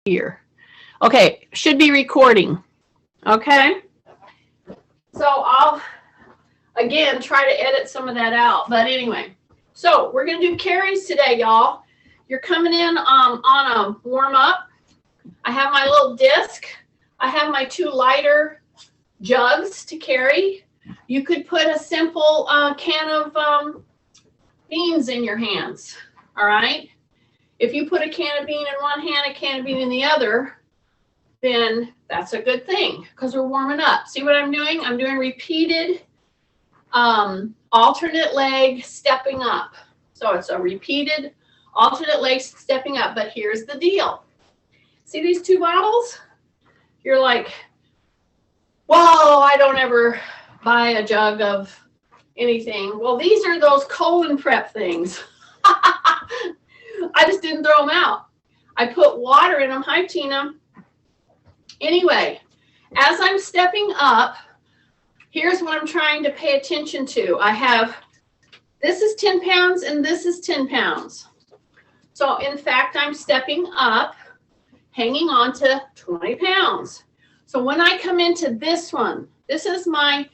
here. Okay, should be recording. Okay? So I'll, again, try to edit some of that out. But anyway, so we're going to do carries today, y'all. You're coming in on a warm-up. I have my little disc. I have my 2 lighter jugs to carry. You could put a simple can of beans in your hands, all right? If you put a can of bean in one hand, a can of bean in the other, then that's a good thing because we're warming up. See what I'm doing? I'm doing repeated alternate leg stepping up. So it's a repeated alternate leg stepping up. But here's the deal. See these 2 bottles? You're like, whoa, I don't ever buy a jug of anything. Well, these are those colon prep things. I just didn't throw them out. I put water in them. Hi, Tina. Anyway, as I'm stepping up, here's what I'm trying to pay attention to. I have, this is 10 pounds and this is 10 pounds. So in fact, I'm stepping up, hanging on to 20 pounds. So when I come into this one, this is my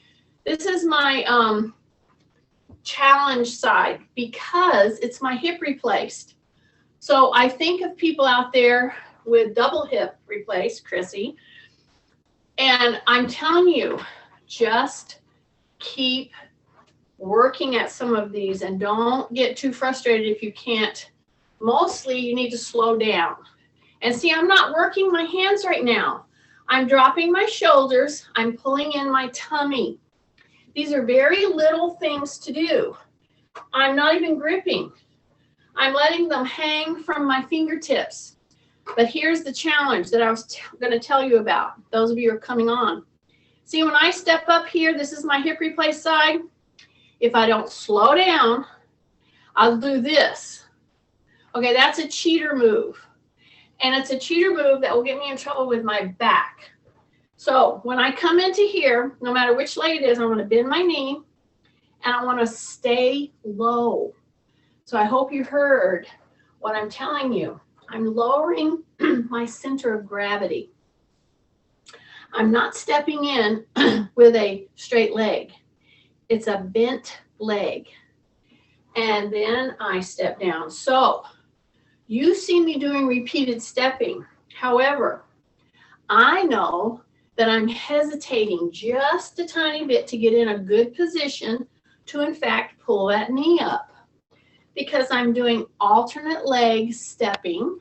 challenge side because it's my hip replaced. So I think of people out there with double hip replaced, Chrissy, and I'm telling you, just keep working at some of these and don't get too frustrated if you can't. Mostly you need to slow down. And see, I'm not working my hands right now. I'm dropping my shoulders. I'm pulling in my tummy. These are very little things to do. I'm not even gripping. I'm letting them hang from my fingertips. But here's the challenge that I was going to tell you about. Those of you who are coming on. See, when I step up here, this is my hip replace side. If I don't slow down, I'll do this. Okay, that's a cheater move. And it's a cheater move that will get me in trouble with my back. So when I come into here, no matter which leg it is, I want to bend my knee and I want to stay low. So I hope you heard what I'm telling you. I'm lowering my center of gravity. I'm not stepping in with a straight leg. It's a bent leg. And then I step down. So you see me doing repeated stepping. However, I know that I'm hesitating just a tiny bit to get in a good position to, in fact, pull that knee up. Because I'm doing alternate leg stepping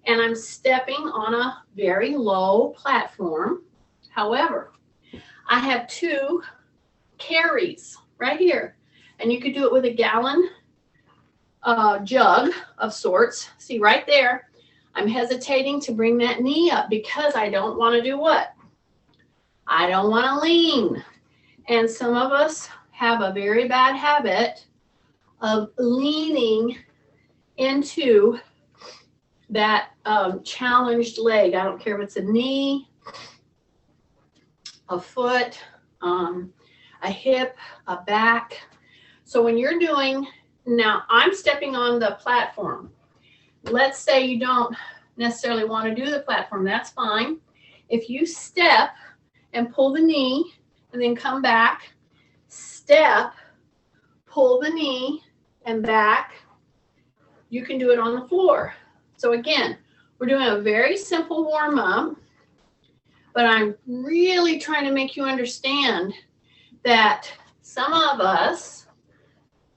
and I'm stepping on a very low platform. However, I have 2 carries right here. And you could do it with a gallon jug of sorts. See right there, I'm hesitating to bring that knee up because I don't want to do what? I don't want to lean. And some of us have a very bad habit of leaning into that challenged leg. I don't care if it's a knee, a foot, a hip, a back. So when you're doing, now I'm stepping on the platform. Let's say you don't necessarily want to do the platform. That's fine. If you step and pull the knee and then come back, step, pull the knee and back, you can do it on the floor. So again, we're doing a very simple warm-up, but I'm really trying to make you understand that some of us,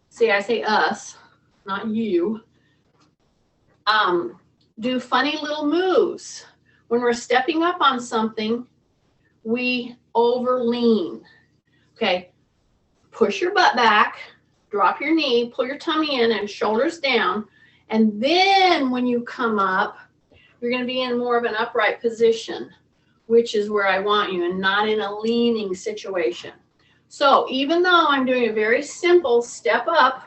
see, I say us, not you, do funny little moves. When we're stepping up on something, we over lean. Okay, push your butt back, drop your knee, pull your tummy in and shoulders down. And then when you come up, you're going to be in more of an upright position, which is where I want you, and not in a leaning situation. So even though I'm doing a very simple step up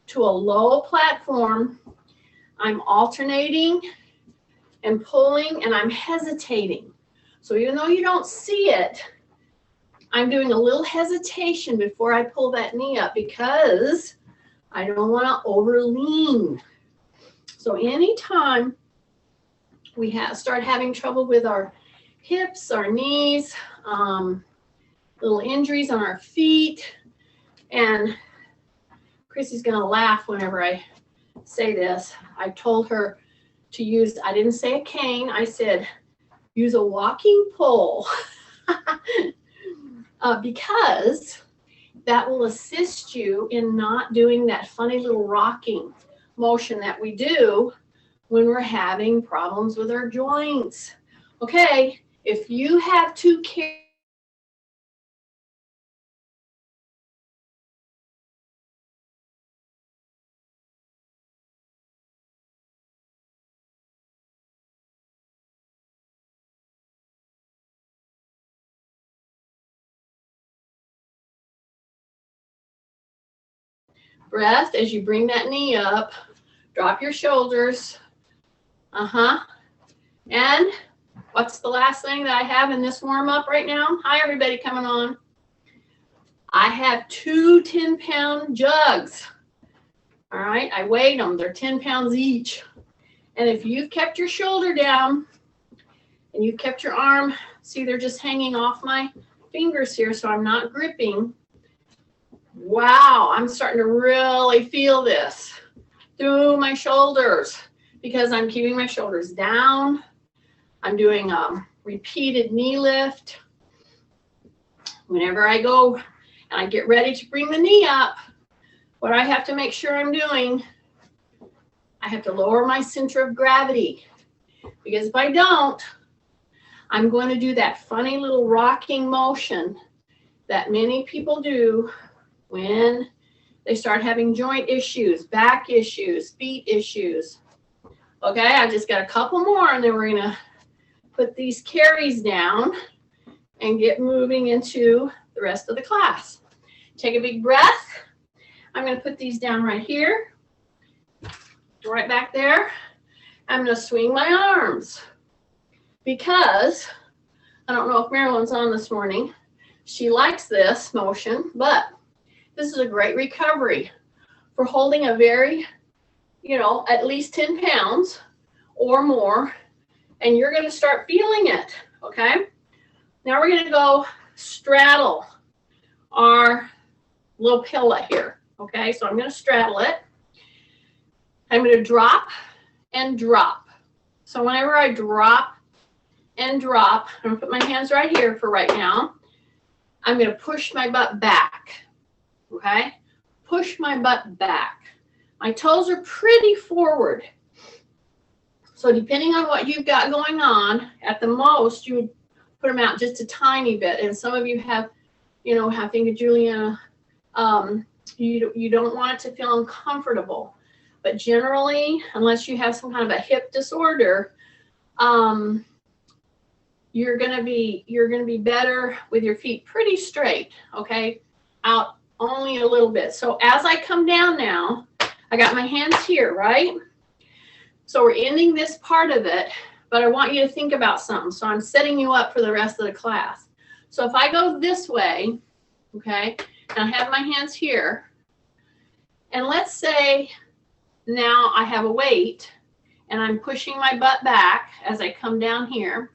to a low platform, I'm alternating and pulling and I'm hesitating. So even though you don't see it, I'm doing a little hesitation before I pull that knee up because I don't want to over lean. So anytime we start having trouble with our hips, our knees, little injuries on our feet. And Chrissy's gonna laugh whenever I say this. I told her to use, I didn't say a cane, I said use a walking pole. Because that will assist you in not doing that funny little rocking motion that we do when we're having problems with our joints. Okay, if you have to carry breath as you bring that knee up, drop your shoulders. And what's the last thing that I have in this warm up right now? Hi, everybody coming on. I have 2 10-pound jugs. All right, I weighed them. They're 10 pounds each. And if you've kept your shoulder down and you've kept your arm, see, they're just hanging off my fingers here, so I'm not gripping. Wow, I'm starting to really feel this through my shoulders because I'm keeping my shoulders down. I'm doing a repeated knee lift. Whenever I go and I get ready to bring the knee up, what I have to make sure I'm doing, I have to lower my center of gravity, because if I don't, I'm going to do that funny little rocking motion that many people do when they start having joint issues, back issues, feet issues. Okay, I just got a couple more and then we're gonna put these carries down and get moving into the rest of the class. Take a big breath. I'm gonna put these down right here, right back there. I'm gonna swing my arms because I don't know if Marilyn's on this morning. She likes this motion, but this is a great recovery for holding a very, at least 10 pounds or more, and you're going to start feeling it, okay? Now we're going to go straddle our little pillow here, okay? So I'm going to straddle it. I'm going to drop and drop. So whenever I drop and drop, I'm going to put my hands right here for right now. I'm going to push my butt back, okay? Push my butt back. My toes are pretty forward. So depending on what you've got going on, at the most, you would put them out just a tiny bit. And some of you have, I think Juliana, you don't want it to feel uncomfortable. But generally, unless you have some kind of a hip disorder, you're gonna be better with your feet pretty straight, okay? Out only a little bit. So as I come down now, I got my hands here, right? So we're ending this part of it, but I want you to think about something. So I'm setting you up for the rest of the class. So if I go this way, okay, and I have my hands here, and let's say now I have a weight and I'm pushing my butt back as I come down here.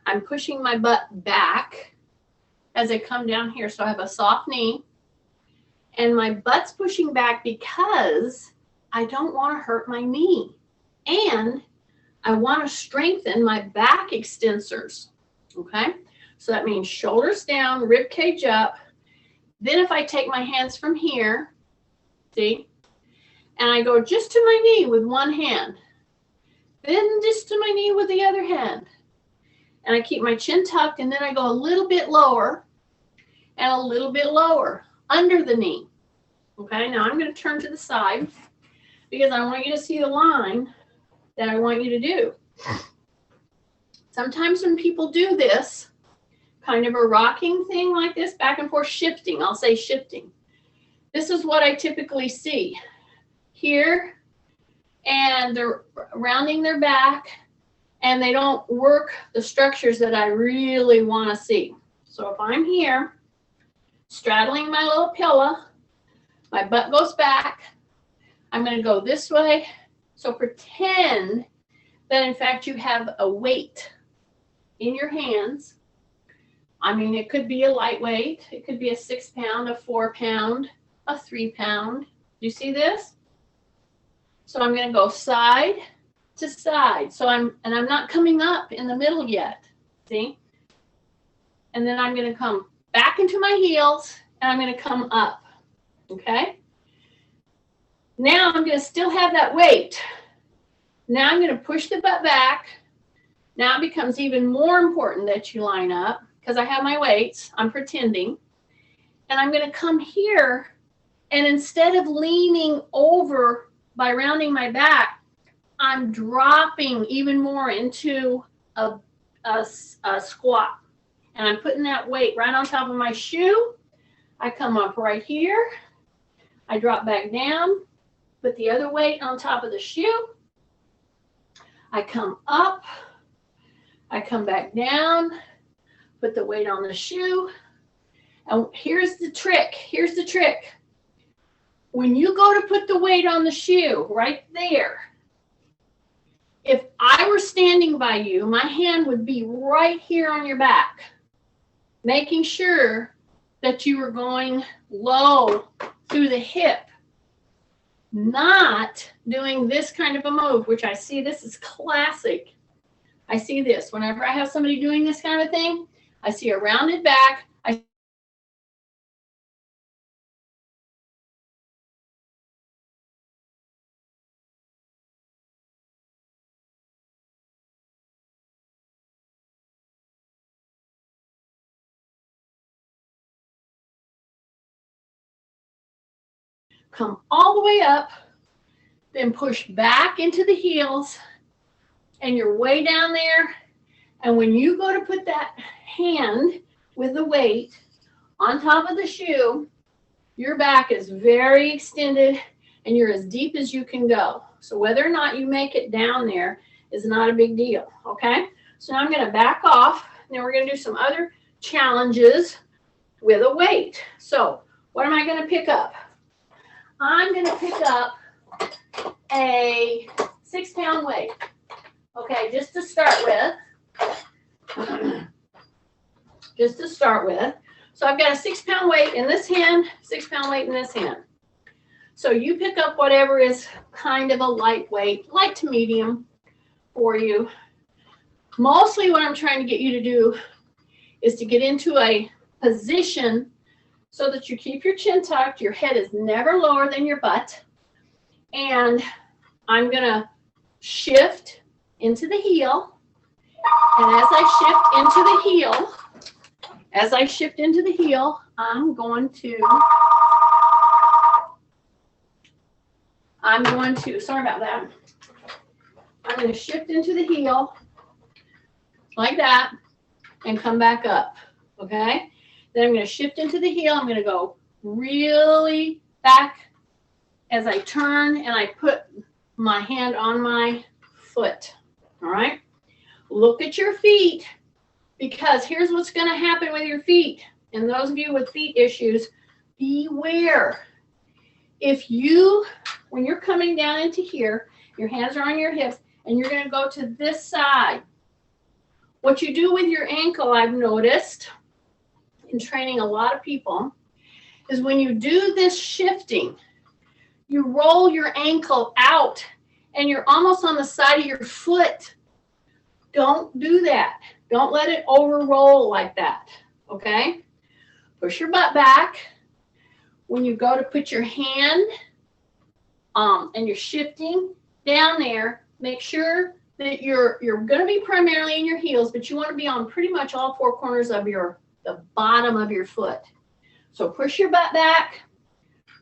I'm pushing my butt back as I come down here. So I have a soft knee and my butt's pushing back because I don't want to hurt my knee. And I want to strengthen my back extensors, okay? So that means shoulders down, rib cage up. Then if I take my hands from here, see, and I go just to my knee with one hand, then just to my knee with the other hand. And I keep my chin tucked, and then I go a little bit lower and a little bit lower under the knee. Okay, now I'm going to turn to the side because I want you to see the line that I want you to do. Sometimes when people do this, kind of a rocking thing like this, back and forth shifting, I'll say shifting. This is what I typically see here, and they're rounding their back, and they don't work the structures that I really want to see. So if I'm here, straddling my little pillow, my butt goes back, I'm going to go this way. So pretend that in fact you have a weight in your hands. I mean, it could be a lightweight. It could be a 6 pound, a 4 pound, a 3 pound. Do you see this? So I'm going to go side to side. So I'm not coming up in the middle yet. See? And then I'm going to come back into my heels and I'm going to come up. Okay? Now I'm going to still have that weight. Now I'm going to push the butt back. Now it becomes even more important that you line up because I have my weights. I'm pretending. And I'm going to come here, and instead of leaning over by rounding my back, I'm dropping even more into a squat. And I'm putting that weight right on top of my shoe. I come up right here. I drop back down, put the other weight on top of the shoe. I come up. I come back down, put the weight on the shoe. And here's the trick. Here's the trick. When you go to put the weight on the shoe right there, if I were standing by you, my hand would be right here on your back, making sure that you were going low through the hip, not doing this kind of a move, which I see this is classic. I see this. Whenever I have somebody doing this kind of thing, I see a rounded back. I come all the way up, then push back into the heels, and you're way down there. And when you go to put that hand with the weight on top of the shoe, your back is very extended and you're as deep as you can go. So whether or not you make it down there is not a big deal, okay? So now I'm going to back off. Then we're going to do some other challenges with a weight. So what am I going to pick up? I'm going to pick up a 6 pound weight. Okay, just to start with. So I've got a 6 pound weight in this hand, 6 pound weight in this hand. So you pick up whatever is kind of a lightweight, light to medium for you. Mostly what I'm trying to get you to do is to get into a position so that you keep your chin tucked, your head is never lower than your butt. And I'm going to shift into the heel. And as I shift into the heel, I'm going to, sorry about that. I'm going to shift into the heel like that and come back up, okay? Then I'm going to shift into the heel. I'm going to go really back as I turn and I put my hand on my foot, all right? Look at your feet, because here's what's going to happen with your feet. And those of you with feet issues, beware. If you, when you're coming down into here, your hands are on your hips, and you're going to go to this side. What you do with your ankle, I've noticed in training a lot of people, is when you do this shifting, you roll your ankle out, and you're almost on the side of your foot. Don't do that. Don't let it over roll like that, okay? Push your butt back. When you go to put your hand and you're shifting down there, make sure that you're going to be primarily in your heels, but you want to be on pretty much all four corners of the bottom of your foot. So push your butt back,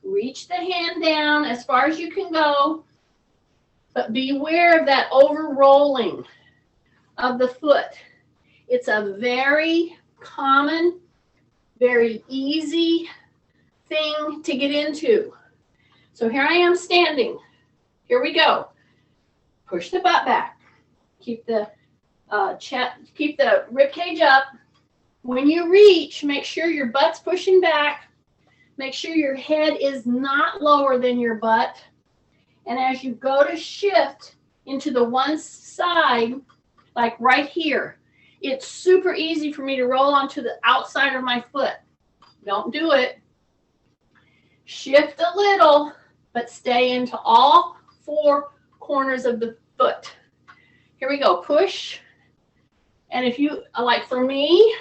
reach the hand down as far as you can go, but beware of that over rolling of the foot. It's a very common, very easy thing to get into. So here I am standing. Here we go. Push the butt back. Keep the rib cage up. When you reach, make sure your butt's pushing back. Make sure your head is not lower than your butt. And as you go to shift, into the one side, like right here. It's super easy for me to roll onto the outside of my foot. Don't do it. Shift a little, but stay into all four corners of the foot. Here we go, push. And if you, like for me,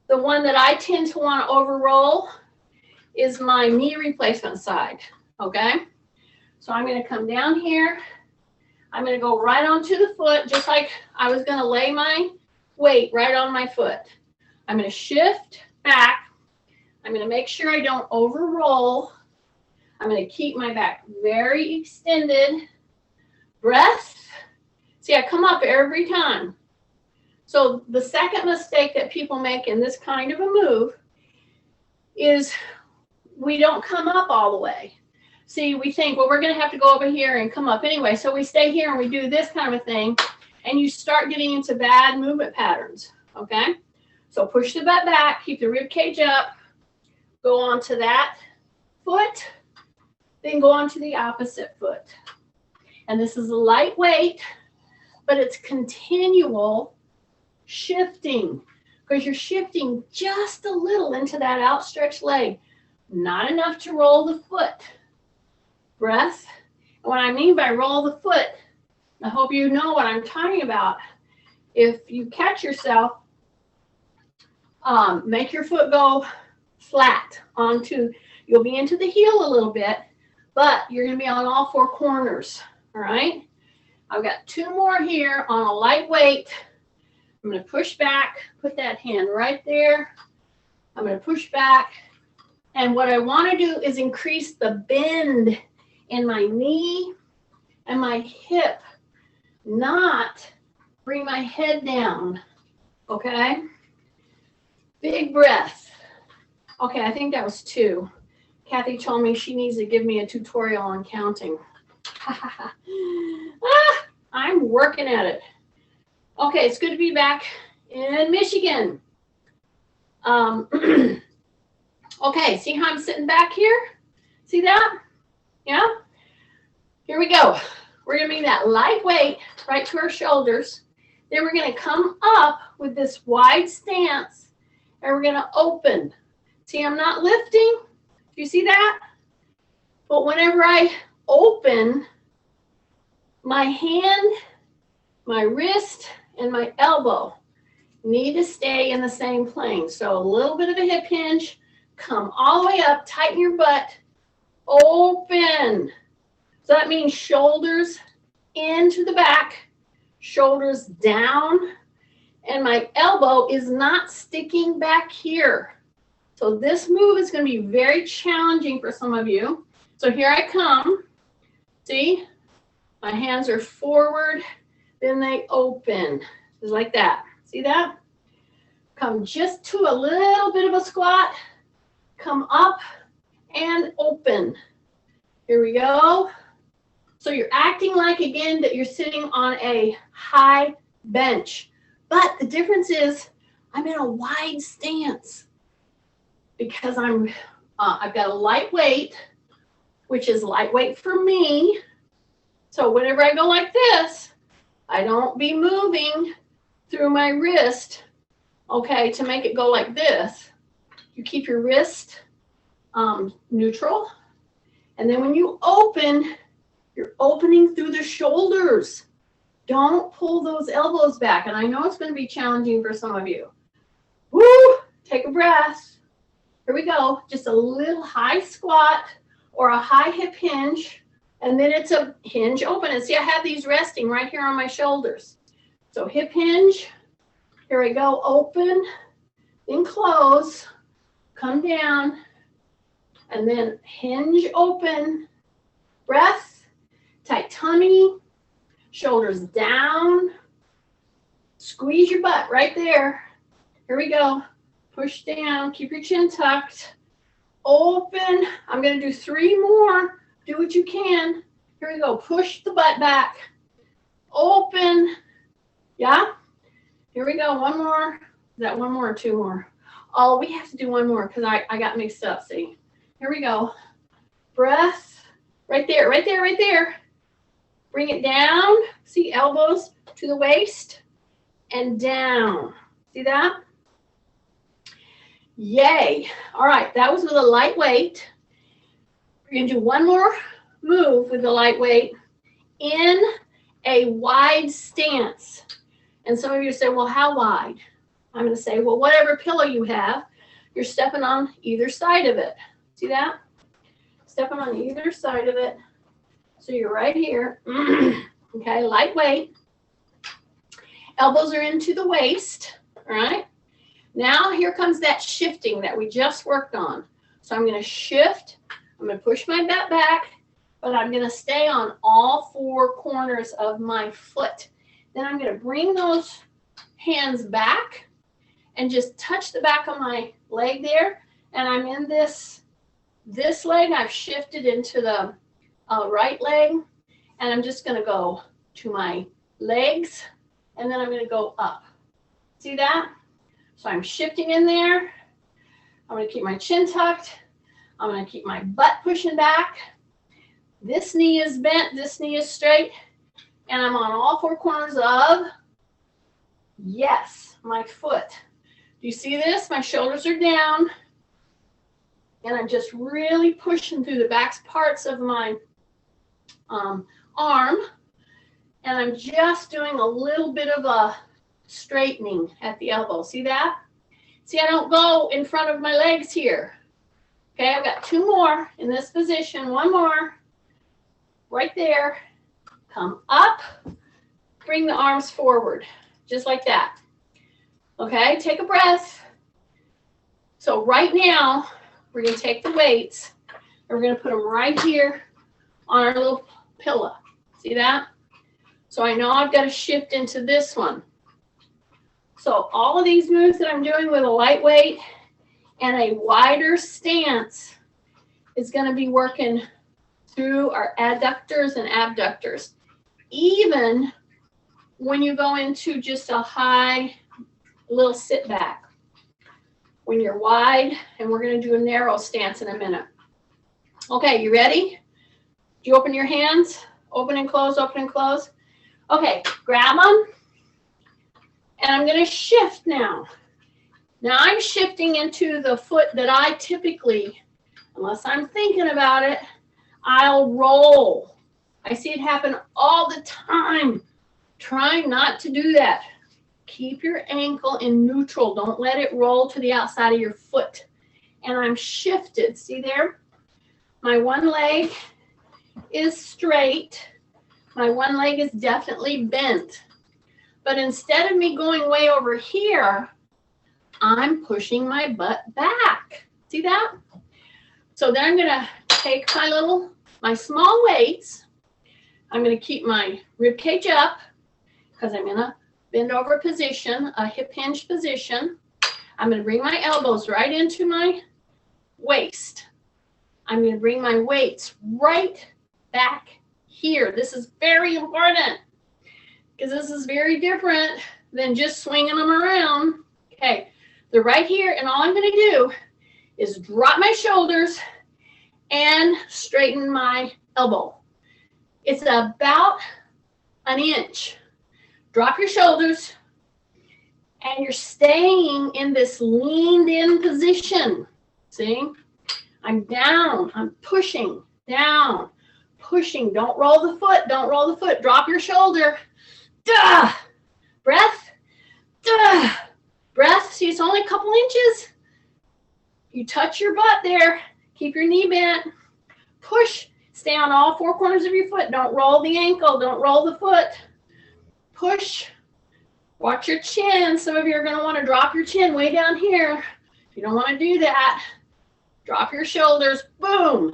the one that I tend to want to overroll is my knee replacement side, okay? So I'm going to come down here. I'm going to go right onto the foot, just like I was going to lay my weight right on my foot. I'm going to shift back. I'm going to make sure I don't overroll. I'm going to keep my back very extended. Breath. See, I come up every time. So the second mistake that people make in this kind of a move is we don't come up all the way. See, we think, well, we're going to have to go over here and come up anyway. So we stay here and we do this kind of a thing, and you start getting into bad movement patterns, okay? So push the butt back, keep the rib cage up, go on to that foot, then go on to the opposite foot. And this is a lightweight, but it's continual shifting, because you're shifting just a little into that outstretched leg, not enough to roll the foot. Breath. And what I mean by roll the foot, I hope you know what I'm talking about. If you catch yourself, make your foot go flat onto, you'll be into the heel a little bit, but you're going to be on all four corners, all right? I've got two more here on a lightweight. I'm going to push back, put that hand right there. I'm going to push back. And what I want to do is increase the bend in my knee and my hip, not bring my head down, okay? Big breath. Okay, I think that was 2. Kathy told me she needs to give me a tutorial on counting. I'm working at it. Okay, it's good to be back in Michigan. Okay, see how I'm sitting back here? See that? Yeah? Here we go. We're going to bring that lightweight right to our shoulders. Then we're going to come up with this wide stance, and we're going to open. See, I'm not lifting. Do you see that? But whenever I open, my hand, my wrist, and my elbow need to stay in the same plane. So a little bit of a hip hinge, come all the way up, tighten your butt, open. So that means shoulders into the back, shoulders down, and my elbow is not sticking back here. So this move is going to be very challenging for some of you. So here I come. See? My hands are forward, then they open. Just like that. See that? Come just to a little bit of a squat. Come up and open. Here we go. So you're acting like, again, that you're sitting on a high bench. But the difference is I'm in a wide stance because I've got a lightweight, which is lightweight for me. So whenever I go like this, I don't be moving through my wrist, okay, to make it go like this. You keep your wrist neutral. And then when you open, you're opening through the shoulders. Don't pull those elbows back. And I know it's going to be challenging for some of you. Woo! Take a breath. Here we go. Just a little high squat or a high hip hinge. And then it's a hinge open. And see, I have these resting right here on my shoulders. So hip hinge. Here we go. Open. Then close. Come down. And then hinge open. Breath. Tight tummy. Shoulders down. Squeeze your butt right there. Here we go. Push down. Keep your chin tucked. Open. I'm going to do 3 more. Do what you can. Here we go. Push the butt back. Open. Yeah? Here we go. 1 more. Is that 1 more or 2 more? Oh, we have to do 1 more because I got mixed up. See? Here we go. Breath. Right there. Right there. Right there. Bring it down. See, elbows to the waist and down. See that? Yay. All right, that was with a light weight. We're going to do one more move with the light weight in a wide stance. And some of you say, well, how wide? I'm going to say, well, whatever pillow you have, you're stepping on either side of it. See that? Stepping on either side of it. So you're right here. Okay, lightweight. Elbows are into the waist. All right. Now here comes that shifting that we just worked on. So I'm going to shift. I'm going to push my butt back, but I'm going to stay on all four corners of my foot. Then I'm going to bring those hands back and just touch the back of my leg there. And I'm in this leg. I've shifted into the right leg. And I'm just going to go to my legs. And then I'm going to go up. See that? So I'm shifting in there. I'm going to keep my chin tucked. I'm going to keep my butt pushing back. This knee is bent. This knee is straight. And I'm on all four corners of, yes, my foot. Do you see this? My shoulders are down. And I'm just really pushing through the back parts of my arm. And I'm just doing a little bit of a straightening at the elbow. See that? See, I don't go in front of my legs here. Okay, I've got two more in this position. One more. Right there. Come up. Bring the arms forward. Just like that. Okay, take a breath. So right now, we're going to take the weights. And we're going to put them right here on our little pillow. See that? So I know I've got to shift into this one. So all of these moves that I'm doing with a lightweight and a wider stance is going to be working through our adductors and abductors. Even when you go into just a high little sit back. When you're wide, and we're going to do a narrow stance in a minute. Okay, you ready? Do you open your hands? Open and close, open and close. Okay, grab them. And I'm going to shift now. Now I'm shifting into the foot that I typically, unless I'm thinking about it, I'll roll. I see it happen all the time. Try not to do that. Keep your ankle in neutral. Don't let it roll to the outside of your foot. And I'm shifted. See there? My one leg is straight. My one leg is definitely bent. But instead of me going way over here, I'm pushing my butt back. See that? So then I'm going to take my small weights. I'm going to keep my rib cage up because I'm in a bend over position, a hip hinge position. I'm going to bring my elbows right into my waist. I'm going to bring my weights right back here. This is very important because this is very different than just swinging them around. Okay, they're right here, and all I'm going to do is drop my shoulders and straighten my elbow. It's about an inch. Drop your shoulders, and you're staying in this leaned in position. See? I'm down. I'm pushing down. Pushing. Don't roll the foot. Don't roll the foot. Drop your shoulder. Duh! Breath. Duh! Breath. See, it's only a couple inches. You touch your butt there. Keep your knee bent. Push. Stay on all four corners of your foot. Don't roll the ankle. Don't roll the foot. Push. Watch your chin. Some of you are going to want to drop your chin way down here. If you don't want to do that, drop your shoulders. Boom.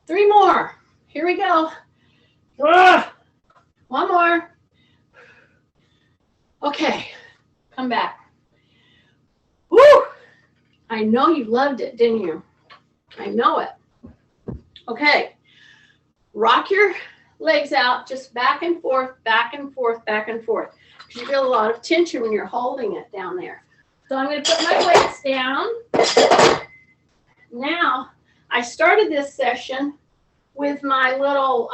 3 more. Here we go. Ugh. 1 more. Okay. Come back. Woo! I know you loved it, didn't you? I know it. Okay. Rock your legs out, just back and forth, back and forth, back and forth. You feel a lot of tension when you're holding it down there. So I'm going to put my weights down. Now, I started this session with my little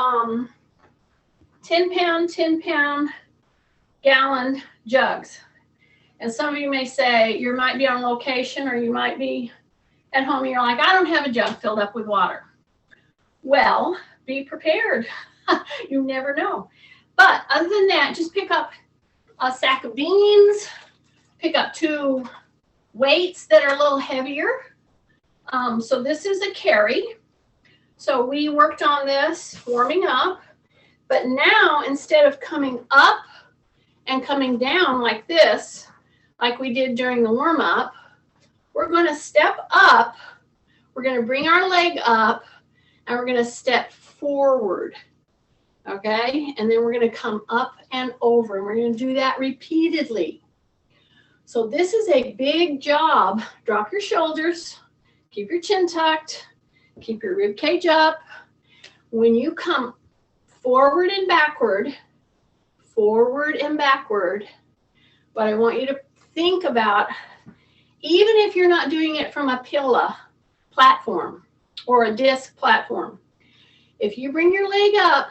10-pound, 10-pound gallon jugs. And some of you may say, you might be on location or you might be at home and you're like, I don't have a jug filled up with water. Well, be prepared. You never know. But other than that, just pick up a sack of beans, pick up 2 weights that are a little heavier. So this is a carry. So we worked on this warming up, but now instead of coming up and coming down like this, like we did during the warm up, we're going to step up, we're going to bring our leg up, and we're going to step forward, okay? And then we're going to come up and over, and we're going to do that repeatedly. So this is a big job. Drop your shoulders, keep your chin tucked, keep your rib cage up. When you come forward and backward, but I want you to think about, even if you're not doing it from a pillow platform or a disc platform, if you bring your leg up,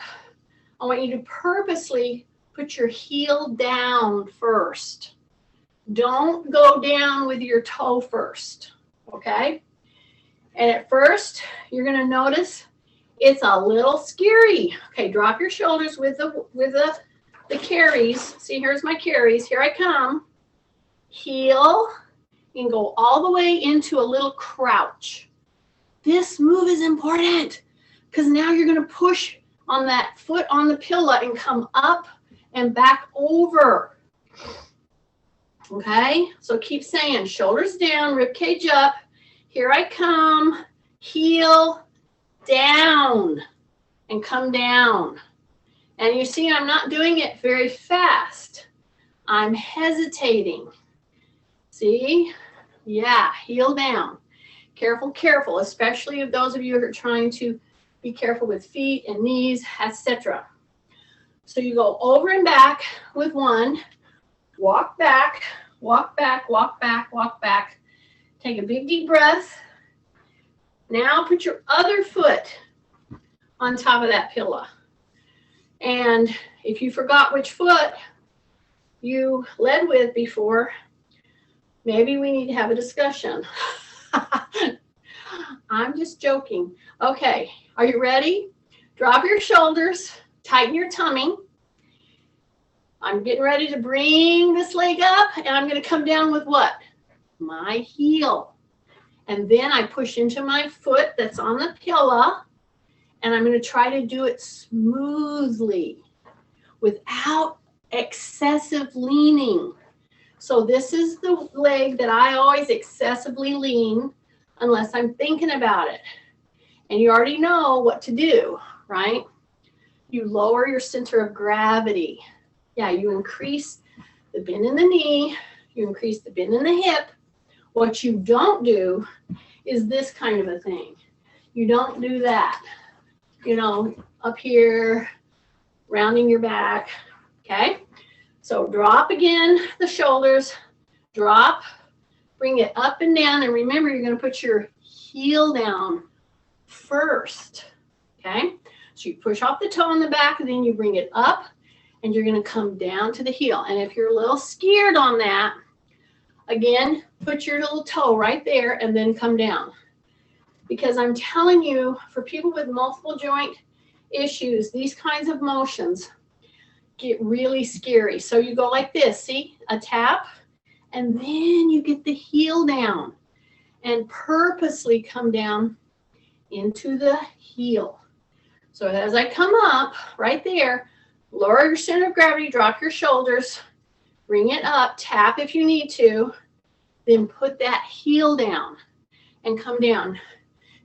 I want you to purposely put your heel down first. Don't go down with your toe first, okay? And at first, you're going to notice it's a little scary. Okay, drop your shoulders with the carries. See, here's my carries. Here I come. Heel and go all the way into a little crouch. This move is important because now you're going to push on that foot on the pillow and come up and back over. Okay, so keep saying shoulders down, rib cage up. Here I come, heel down and come down. And you see, I'm not doing it very fast. I'm hesitating. See? Yeah, heel down. Careful, careful, especially if those of you who are trying to be careful with feet and knees, etc. So you go over and back with one, walk back, walk back, walk back, walk back. Take a big deep breath. Now put your other foot on top of that pillow. And if you forgot which foot you led with before, maybe we need to have a discussion. I'm just joking. Okay, are you ready? Drop your shoulders, tighten your tummy. I'm getting ready to bring this leg up, and I'm going to come down with what? My heel. And then I push into my foot that's on the pillow, and I'm going to try to do it smoothly without excessive leaning. So this is the leg that I always excessively lean unless I'm thinking about it. And you already know what to do, right? You lower your center of gravity. Yeah, you increase the bend in the knee, you increase the bend in the hip. What you don't do is this kind of a thing. You don't do that. You know, up here, rounding your back, okay? So drop again the shoulders, drop, bring it up and down, and remember you're going to put your heel down first, okay? So you push off the toe in the back, and then you bring it up, and you're going to come down to the heel. And if you're a little scared on that, again, put your little toe right there and then come down. Because I'm telling you, for people with multiple joint issues, these kinds of motions get really scary. So you go like this, see, a tap, and then you get the heel down and purposely come down into the heel. So as I come up right there, lower your center of gravity, drop your shoulders, bring it up, tap if you need to, then put that heel down and come down.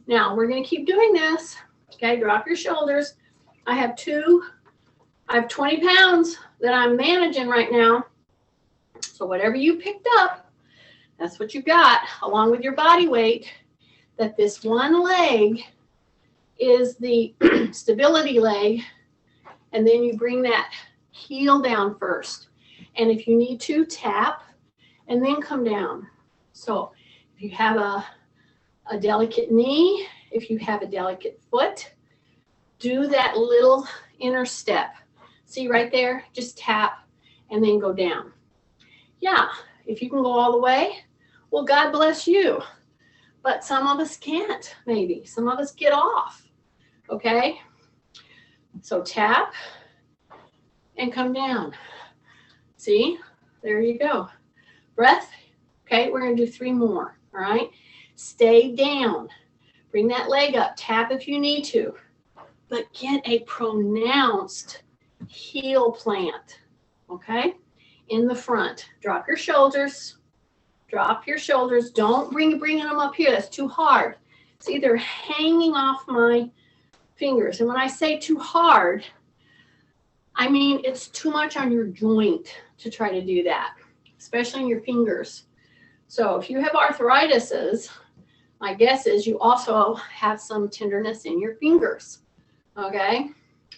Now we're going to keep doing this. Okay, drop your shoulders. I have 20 pounds that I'm managing right now. So whatever you picked up, that's what you got, along with your body weight. That this one leg is the stability leg, and then you bring that heel down first. And if you need to, tap and then come down. So if you have a delicate knee, if you have a delicate foot, do that little inner step. See right there? Just tap and then go down. Yeah, if you can go all the way, well, God bless you. But some of us can't, maybe. Some of us get off, okay? So tap and come down. See? There you go. Breath. Okay, we're going to do 3 more, all right? Stay down. Bring that leg up. Tap if you need to. But get a pronounced heel plant, okay? In the front. Drop your shoulders. Drop your shoulders. Don't bring them up here. That's too hard. See, they're hanging off my fingers. And when I say too hard, I mean it's too much on your joint to try to do that, especially in your fingers. So if you have arthritis, my guess is you also have some tenderness in your fingers. Okay?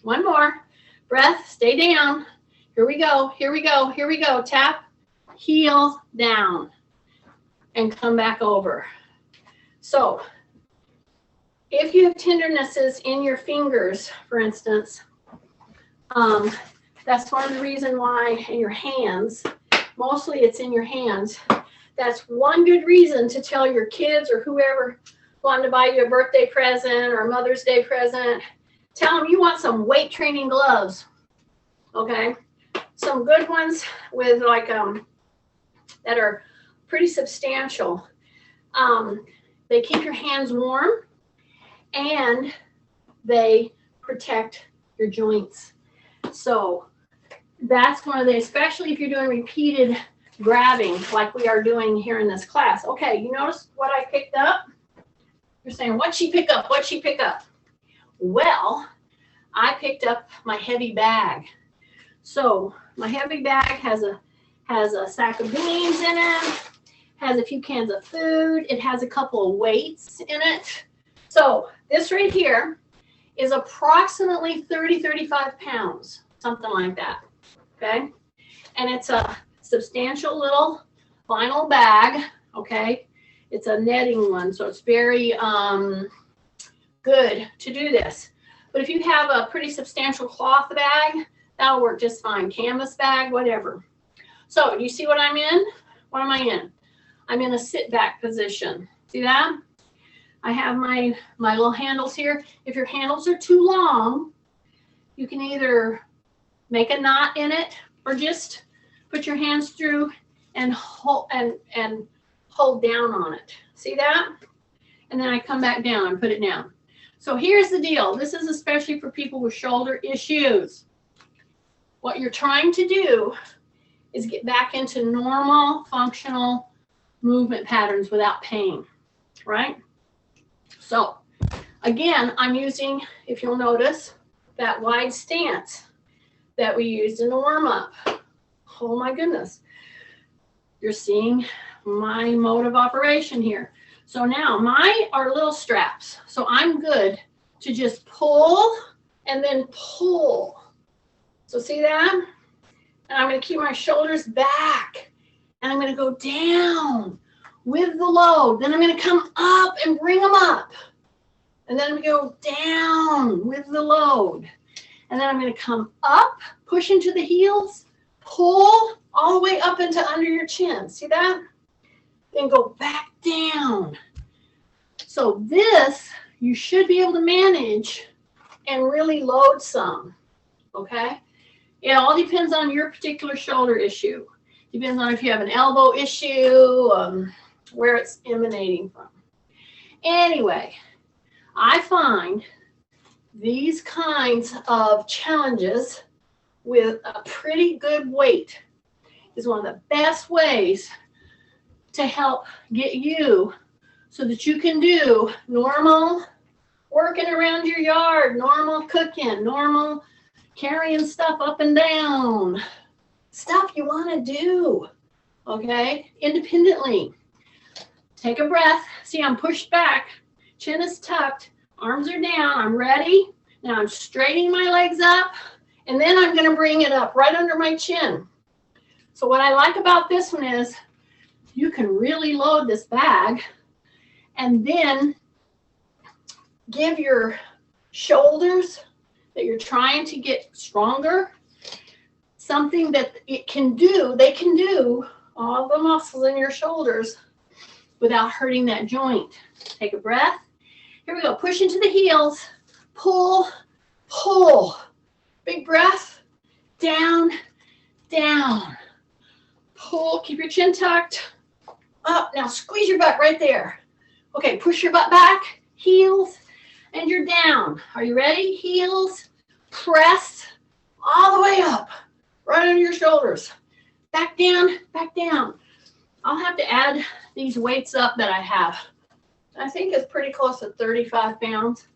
One more. Breath. Stay down. Here we go. Here we go. Here we go. Tap. Heel down. And come back over. So if you have tendernesses in your fingers, for instance, that's one of the reasons why in your hands, mostly it's in your hands. That's one good reason to tell your kids or whoever wanting to buy you a birthday present or a Mother's Day present, tell them you want some weight training gloves, okay? Some good ones with like, that are pretty substantial. They keep your hands warm and they protect your joints. So that's one of the, especially if you're doing repeated grabbing like we are doing here in this class. Okay, you notice what I picked up? You're saying, what'd she pick up? What'd she pick up? Well, I picked up my heavy bag. So my heavy bag has a sack of beans in it, has a few cans of food. It has a couple of weights in it. So this right here is approximately 30, 35 pounds, something like that, okay? And it's a substantial little vinyl bag, okay? It's a netting one, so it's very good to do this. But if you have a pretty substantial cloth bag, that'll work just fine. Canvas bag, whatever. So you see what I'm in? What am I in? I'm in a sit back position. See that? I have my little handles here. If your handles are too long, you can either make a knot in it or just put your hands through and hold down on it. See that? And then I come back down and put it down. So here's the deal. This is especially for people with shoulder issues. What you're trying to do is get back into normal functional movement patterns without pain, right? So again, I'm using, if you'll notice, that wide stance that we used in the warm-up. Oh my goodness. You're seeing my mode of operation here. So now mine are little straps. So I'm good to just pull and then pull. So see that? And I'm going to keep my shoulders back. And I'm going to go down with the load. Then I'm going to come up and bring them up. And then I'm going to go down with the load. And then I'm going to come up, push into the heels, pull all the way up into under your chin. See that? Then go back down. So this, you should be able to manage and really load some, okay? It all depends on your particular shoulder issue. Depends on if you have an elbow issue, where it's emanating from. Anyway, I find these kinds of challenges with a pretty good weight is one of the best ways to help get you so that you can do normal working around your yard, normal cooking, normal carrying stuff up and down, stuff you want to do, okay, independently. Take a breath. See, I'm pushed back, chin is tucked, arms are down, I'm ready. Now I'm straightening my legs up, and then I'm going to bring it up right under my chin. So what I like about this one is you can really load this bag and then give your shoulders that you're trying to get stronger, something that they can do all the muscles in your shoulders without hurting that joint. Take a breath. Here we go. Push into the heels. Pull, pull. Big breath. Down, down. Pull. Keep your chin tucked. Up. Now squeeze your butt right there. Okay, push your butt back. Heels. And you're down. Are you ready? Heels. Press all the way up. Right on your shoulders. Back down, back down. I'll have to add these weights up that I have. I think it's pretty close to 35 pounds.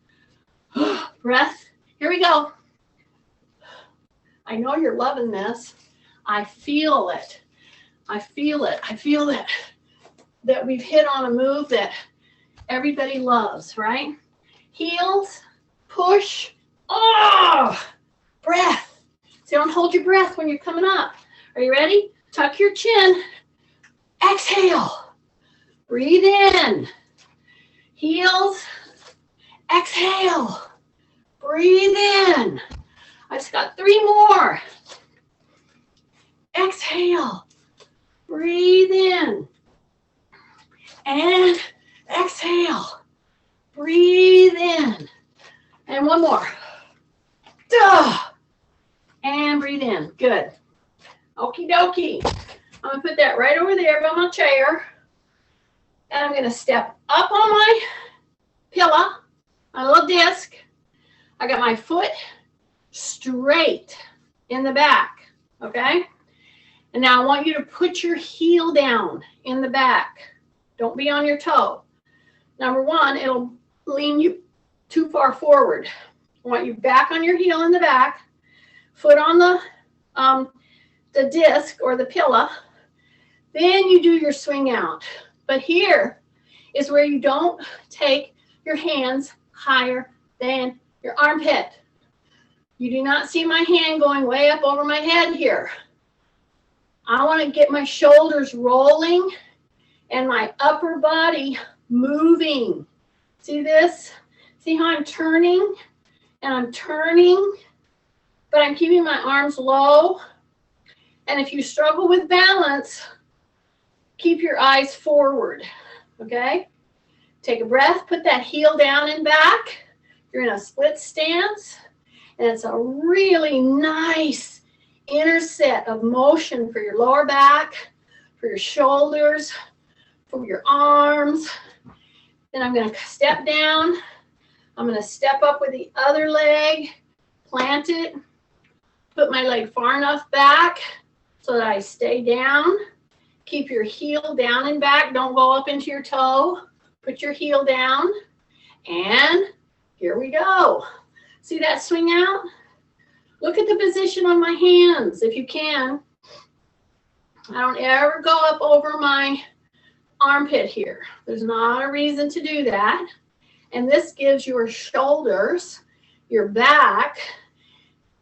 Breath. Here we go. I know you're loving this. I feel it. I feel it. I feel it. That we've hit on a move that everybody loves, right? Heels, push. Oh, breath. So don't hold your breath when you're coming up. Are you ready? Tuck your chin. Exhale. Breathe in. Heels. Exhale. Breathe in. I just got 3 more. Exhale. Breathe in. And exhale. Breathe in. And 1 more. Duh. And breathe in. Good. Okie dokie. I'm going to put that right over there by my chair. And I'm going to step up on my pillow, my little disc. I got my foot straight in the back. Okay? And now I want you to put your heel down in the back. Don't be on your toe. Number 1, it'll lean you too far forward. I want you back on your heel in the back, foot on the disc or the pillow. Then you do your swing out. But here is where you don't take your hands higher than your armpit. You do not see my hand going way up over my head here. I want to get my shoulders rolling and my upper body moving. See this? See how I'm turning? And I'm turning, but I'm keeping my arms low. And if you struggle with balance, keep your eyes forward, okay? Take a breath, put that heel down and back. You're in a split stance, and it's a really nice inner set of motion for your lower back, for your shoulders, for your arms. Then I'm going to step down. I'm going to step up with the other leg, plant it, put my leg far enough back so that I stay down. Keep your heel down and back. Don't go up into your toe. Put your heel down. And here we go. See that swing out? Look at the position on my hands if you can. I don't ever go up over my armpit here. There's not a reason to do that. And this gives your shoulders, your back,